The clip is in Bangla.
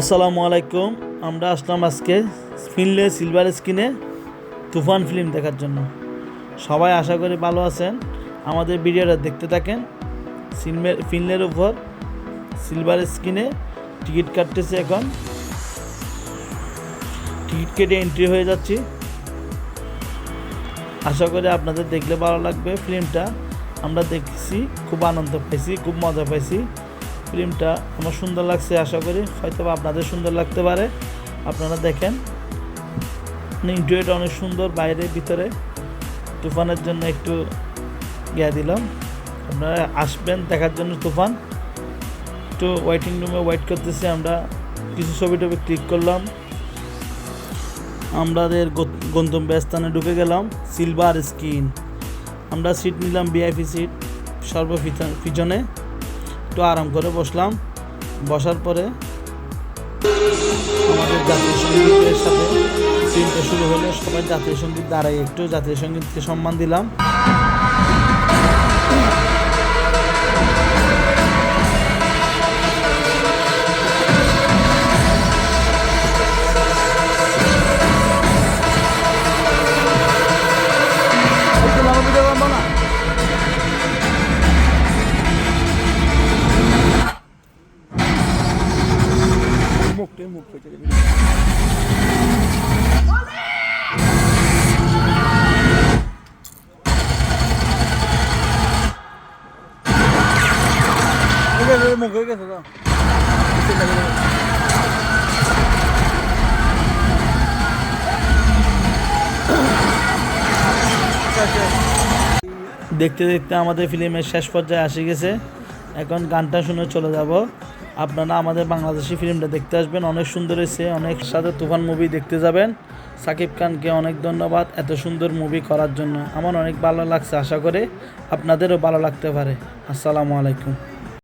আসসালামু আলাইকুম। আমরা আসলাম আজকে ফিনলে সিলভার স্ক্রিনে তুফান ফিল্ম দেখার জন্য। সবাই আশা করি ভালো আছেন। আমাদের ভিডিওটা দেখতে থাকেন। ফিনলের উপর সিলভার স্ক্রিনে টিকিট কাটতেছে। এখন টিকিট কেটে এন্ট্রি হয়ে যাচ্ছি। আশা করি আপনাদের দেখলে ভালো লাগবে। ফিল্মটা আমরা দেখছি, খুব আনন্দ পাইছি, খুব মজা পাইছি। ফিল্মটা আমার সুন্দর লাগছে। আশা করি হয়তো আপনাদের সুন্দর লাগতে পারে। আপনারা দেখেন, ইন্টারভিউটা অনেক সুন্দর, বাইরে ভিতরে। তুফানের জন্য একটু দিলাম। আপনারা আসবেন দেখার জন্য তুফান। একটু ওয়েটিং রুমে ওয়েট করতেছি। আমরা কিছু ছবি টবি ক্লিক করলাম। আমাদের গন্তব্যস্থানে ঢুকে গেলাম। Silver screen. আমরা সিট নিলাম ভিআইপি সিট, পিছনে। একটু আরাম করে বসলাম। বসার পরে আমাদের জাতীয় সঙ্গীতের সাথে ফিল্মটা শুরু হলো। সবাই জাতীয় সঙ্গীত দাঁড়াই একটু জাতীয় সঙ্গীতকে সম্মান দিলাম। মুখ হয়ে গেছে তো। দেখতে দেখতে আমাদের ফিল্মের শেষ পর্যায়ে আসে গেছে। এখন গানটা শুনে চলে যাব। আপনারা আমাদের বাংলাদেশি ফিল্মটা দেখতে আসবেন। অনেক সুন্দর হয়েছে। অনেক সাথে তুফান মুভি দেখতে যাবেন। সাকিব খানকে অনেক ধন্যবাদ এত সুন্দর মুভি করার জন্য। আমার অনেক ভালো লাগছে। আশা করি আপনাদেরও ভালো লাগতে পারে। আসসালামু আলাইকুম।